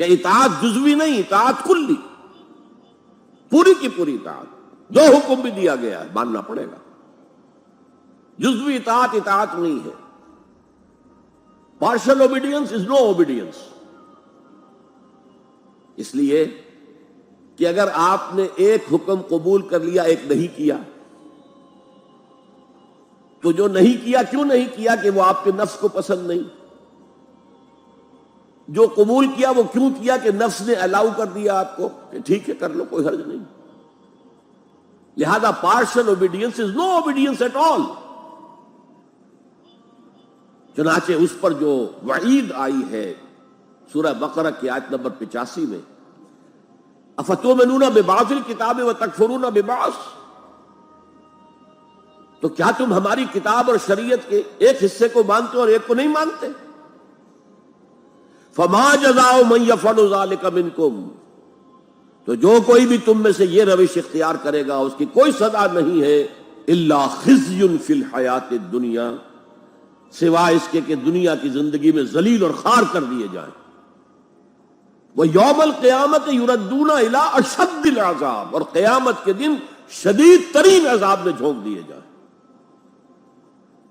کہ اطاعت جزوی نہیں، اطاعت کلی، پوری کی پوری اطاعت، جو حکم بھی دیا گیا ہے ماننا پڑے گا۔ جزوی اطاعت اطاعت نہیں ہے۔ Partial obedience is no obedience. اس لیے کہ اگر آپ نے ایک حکم قبول کر لیا، ایک نہیں کیا، تو جو نہیں کیا کیوں نہیں کیا؟ کہ وہ آپ کے نفس کو پسند نہیں۔ جو قبول کیا وہ کیوں کیا؟ کہ نفس نے الاؤ کر دیا آپ کو کہ ٹھیک ہے کر لو، کوئی حرج نہیں۔ لہذا partial obedience is no obedience at all. چنانچہ اس پر جو وعید آئی ہے سورہ بقرہ کی آیت نمبر 85 میں، افتؤمنون ببعض الکتاب وتکفرون ببعض، تو کیا تم ہماری کتاب اور شریعت کے ایک حصے کو مانتے اور ایک کو نہیں مانتے؟ فما جزاء من یفعل ذلک منکم، تو جو کوئی بھی تم میں سے یہ روش اختیار کرے گا اس کی کوئی سزا نہیں ہے الا خزی فی الحیات الدنیا، سوائے اس کے کہ دنیا کی زندگی میں ذلیل اور خوار کر دیے جائیں۔ وَيَوْمَ الْقِيَامَةِ يُرَدُّونَ إِلَىٰ أَشَدِّ الْعَذَابِ، اور قیامت کے دن شدید ترین عذاب میں جھونک دیے جائیں۔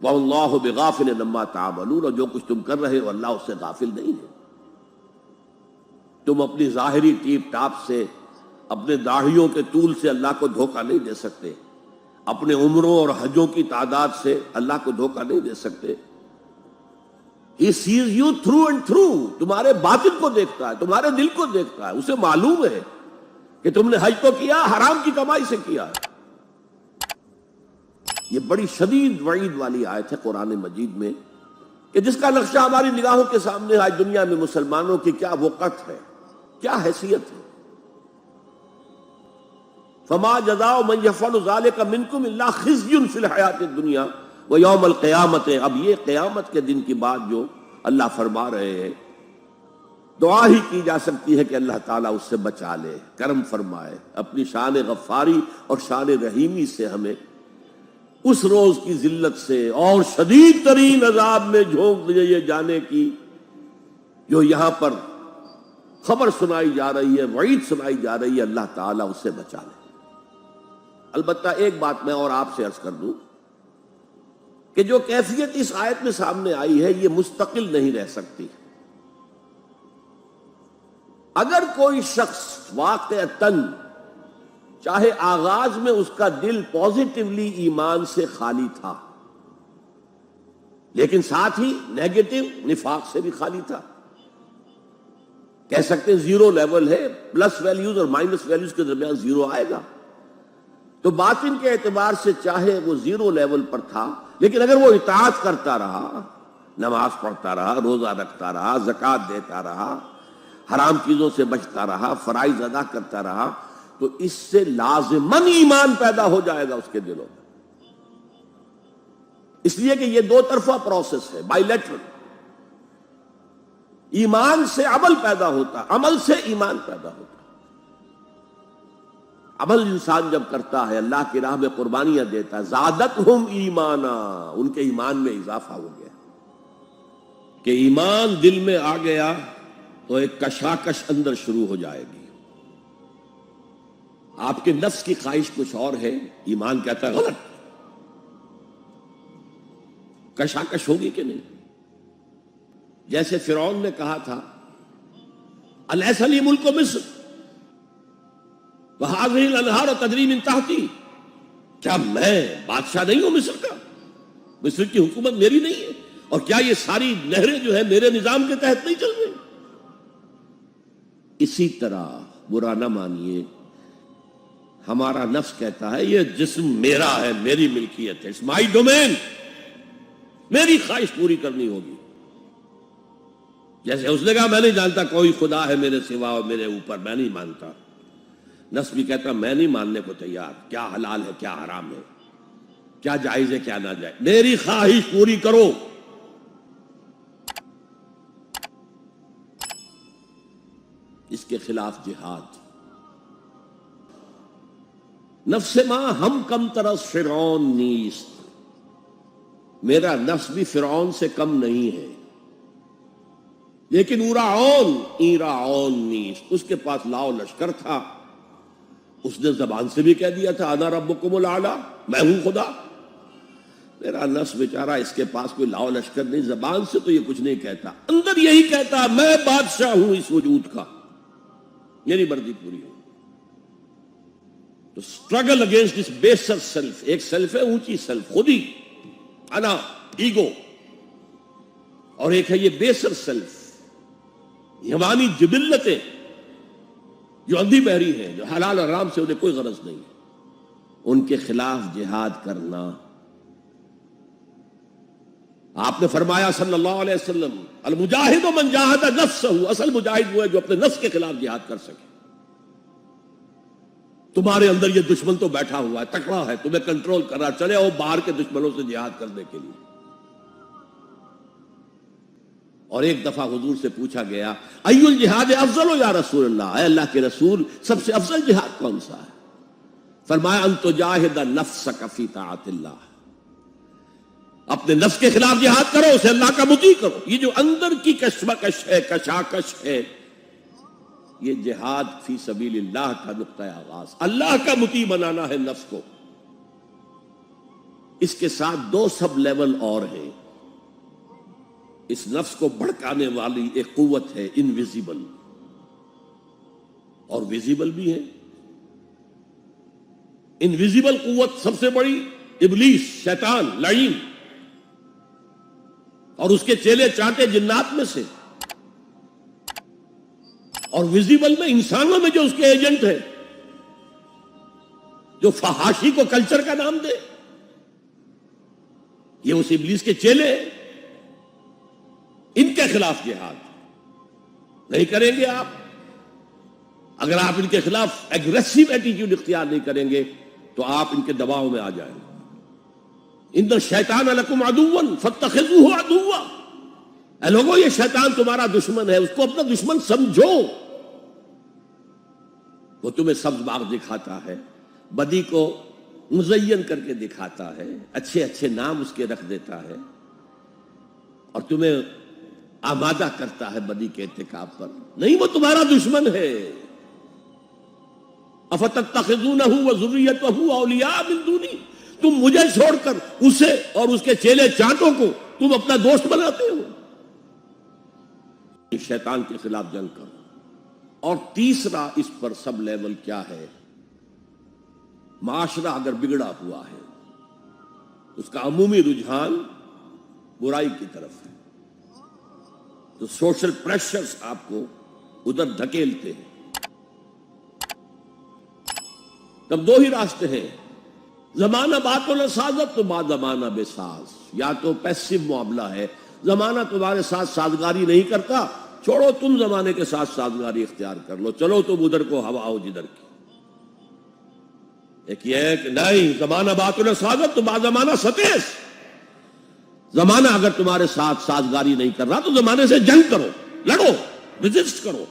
وَاللَّهُ بِغَافِلٍ عَمَّا تَعْمَلُونَ، اور جو کچھ تم کر رہے ہو اللہ اس سے غافل نہیں ہے۔ تم اپنی ظاہری ٹیپ ٹاپ سے، اپنے داڑھیوں کے طول سے اللہ کو دھوکہ نہیں دے سکتے، اپنے عمروں اور حجوں کی تعداد سے اللہ کو دھوکہ نہیں دے سکتے۔ He sees you through and through، تمہارے باطن کو دیکھتا ہے، تمہارے دل کو دیکھتا ہے، اسے معلوم ہے کہ تم نے حج تو کیا، حرام کی کمائی سے کیا ہے۔ یہ بڑی شدید وعید والی آیت ہے قرآن مجید میں، کہ جس کا نقشہ ہماری نگاہوں کے سامنے آج دنیا میں مسلمانوں کی کیا وقت ہے، کیا حیثیت ہے۔ فما جزاء من یفعل ذلک منکم الا خزی فی الحیات الدنیا ویوم القیامت۔ اب یہ قیامت کے دن کی بات جو اللہ فرما رہے ہیں، دعا ہی کی جا سکتی ہے کہ اللہ تعالیٰ اس سے بچا لے، کرم فرمائے، اپنی شان غفاری اور شان رحیمی سے ہمیں اس روز کی ذلت سے اور شدید ترین عذاب میں جھونک دیے جانے کی جو یہاں پر خبر سنائی جا رہی ہے، وعید سنائی جا رہی ہے، اللہ تعالیٰ اس سے بچا لے۔ البتہ ایک بات میں اور آپ سے عرض کر دوں کہ جو کیفیت اس آیت میں سامنے آئی ہے یہ مستقل نہیں رہ سکتی۔ اگر کوئی شخص واقعتاً، چاہے آغاز میں اس کا دل پازیٹیولی ایمان سے خالی تھا، لیکن ساتھ ہی نیگیٹو نفاق سے بھی خالی تھا، کہہ سکتے ہیں زیرو لیول ہے، پلس ویلیوز اور مائنس ویلیوز کے درمیان زیرو آئے گا، تو باطن کے اعتبار سے چاہے وہ زیرو لیول پر تھا، لیکن اگر وہ اطاعت کرتا رہا، نماز پڑھتا رہا، روزہ رکھتا رہا، زکوٰۃ دیتا رہا، حرام چیزوں سے بچتا رہا، فرائض ادا کرتا رہا، تو اس سے لازماً ایمان پیدا ہو جائے گا اس کے دلوں میں۔ اس لیے کہ یہ دو طرفہ پروسیس ہے، بائی لیٹرل۔ ایمان سے عمل پیدا ہوتا، عمل سے ایمان پیدا ہوتا۔ عمل انسان جب کرتا ہے، اللہ کی راہ میں قربانیاں دیتا ہے، زادتہم ایمانا، ان کے ایمان میں اضافہ ہو گیا۔ کہ ایمان دل میں آ گیا تو ایک کشاکش اندر شروع ہو جائے گی۔ آپ کے نفس کی خواہش کچھ اور ہے، ایمان کہتا ہے غلط، کشاکش ہوگی کہ نہیں؟ جیسے فرعون نے کہا تھا الیس لی ملک مصر وہذہ الانہار تجری من تحتی، کیا میں بادشاہ نہیں ہوں مصر کا؟ مصر کی حکومت میری نہیں ہے؟ اور کیا یہ ساری نہریں جو ہے میرے نظام کے تحت نہیں چل رہی؟ اسی طرح برا نہ مانیے، ہمارا نفس کہتا ہے یہ جسم میرا ہے، میری ملکیت ہے، اٹس مائی ڈومین، میری خواہش پوری کرنی ہوگی۔ جیسے اس نے کہا میں نہیں جانتا کوئی خدا ہے میرے سوا اور میرے اوپر، میں نہیں مانتا، نفس بھی کہتا میں نہیں ماننے کو تیار، کیا حلال ہے کیا حرام ہے، کیا جائز ہے کیا ناجائز، میری خواہش پوری کرو۔ اس کے خلاف جہاد۔ نفس ماں ہم کم طرز فرعون نیست، میرا نفس بھی فرعون سے کم نہیں ہے۔ لیکن ایراعون نیست، اس کے پاس لاؤ لشکر تھا، اس نے زبان سے بھی کہہ دیا تھا انا ربکم الاعلی، میں ہوں خدا۔ میرا نفس بیچارہ اس کے پاس کوئی لاؤ لشکر نہیں، زبان سے تو یہ کچھ نہیں کہتا، اندر یہی کہتا میں بادشاہ ہوں اس وجود کا، میری مرضی پوری ہو۔ تو اسٹرگل اگینسٹ دس بیسر سیلف، ایک سیلف ہے اونچی سیلف، خود ہی انا، ایگو، اور ایک ہے یہ بیسر سیلف، ہماری جبلتیں جو اندھی بہری ہیں، جو حلال حرام سے انہیں کوئی غرض نہیں، ان کے خلاف جہاد کرنا۔ آپ نے فرمایا صلی اللہ علیہ وسلم المجاہد من جاہد نفسہ، اصل مجاہد وہ ہے جو اپنے نفس کے خلاف جہاد کر سکے۔ تمہارے اندر یہ دشمن تو بیٹھا ہوا ہے، تکڑا ہے، تمہیں کنٹرول کر رہا، چلے آؤ باہر کے دشمنوں سے جہاد کرنے کے لیے۔ اور ایک دفعہ حضور سے پوچھا گیا ای الجہاد افضل یا رسول اللہ، اے اللہ کے رسول سب سے افضل جہاد کون سا ہے؟ فرمایا ان تجاہد نفسک فی طاعت اللہ، اپنے نفس کے خلاف جہاد کرو، اسے اللہ کا مطیع کرو۔ یہ جو اندر کی کشمکش ہے، کشاکش ہے، یہ جہاد فی سبیل اللہ کا نقطہ آغاز، اللہ کا مطیع بنانا ہے نفس کو۔ اس کے ساتھ دو سب لیول اور ہیں، اس نفس کو بھڑکانے والی ایک قوت ہے انویزیبل، اور ویزیبل بھی ہے۔ انویزیبل قوت سب سے بڑی ابلیس، شیطان، لعین، اور اس کے چیلے چانٹے جنات میں سے، اور ویزیبل میں انسانوں میں جو اس کے ایجنٹ ہیں، جو فحاشی کو کلچر کا نام دے، یہ اس ابلیس کے چیلے ہیں۔ ان کے خلاف جہاد نہیں کریں گے آپ، اگر آپ ان کے خلاف ایگریسو ایٹیٹیوڈ اختیار نہیں کریں گے تو آپ ان کے دباؤ میں آ جائیں گے۔ ان الشیطان لکم عدو فاتخذوہ عدوا، اے لوگوں یہ شیطان تمہارا دشمن ہے، اس کو اپنا دشمن سمجھو۔ وہ تمہیں سبز باغ دکھاتا ہے، بدی کو مزین کر کے دکھاتا ہے، اچھے اچھے نام اس کے رکھ دیتا ہے، اور تمہیں آمادہ کرتا ہے بدی کے ارتکاب پر۔ نہیں، وہ تمہارا دشمن ہے۔ افتتخذونہ وذریتہ اولیاء من دونی، تم مجھے چھوڑ کر اسے اور اس کے چیلے چانٹوں کو تم اپنا دوست بناتے ہو۔ شیطان کے خلاف جنگ کرو۔ اور تیسرا اس پر سب لیول کیا ہے؟ معاشرہ اگر بگڑا ہوا ہے، اس کا عمومی رجحان برائی کی طرف ہے، تو سوشل پریشرز آپ کو ادھر دھکیلتے ہیں۔ تب دو ہی راستے ہیں، زمانہ بات و سازت تو بعد زمانہ بے ساز، یا تو پیسو معاملہ ہے، زمانہ تمہارے ساتھ سازگاری نہیں کرتا، چھوڑو تم زمانے کے ساتھ سازگاری اختیار کر لو، چلو تم ادھر کو ہوا ہو جدھر کی۔ ایک یہ ہے کہ نہیں، زمانہ بات و سازت تو بعد زمانہ ستیس، زمانہ اگر تمہارے ساتھ سازگاری نہیں کر رہا تو زمانے سے جنگ کرو، لڑو، ریزسٹ کرو۔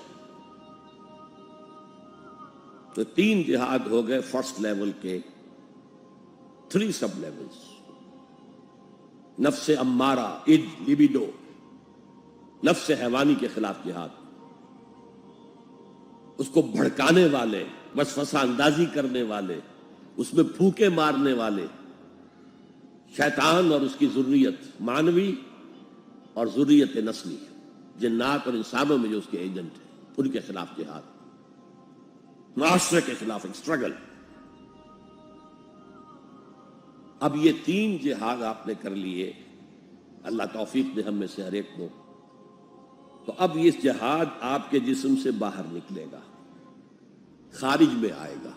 تو تین جہاد ہو گئے فرسٹ لیول کے، 3 سب لیولز۔ نفس امارہ، لبیڈو، نفس حیوانی کے خلاف جہاد، اس کو بھڑکانے والے، وسوسہ اندازی کرنے والے، اس میں پھونکے مارنے والے، شیطان اور اس کی ذریت مانوی اور ذریت نسلی، جنات اور انسانوں میں جو اس کے ایجنٹ ہیں، ان کے خلاف جہاد، معاشرے کے خلاف ایک اسٹرگل۔ اب یہ 3 جہاد آپ نے کر لیے، اللہ توفیق دے ہم میں سے ہر ایک کو، تو اب یہ جہاد آپ کے جسم سے باہر نکلے گا، خارج میں آئے گا۔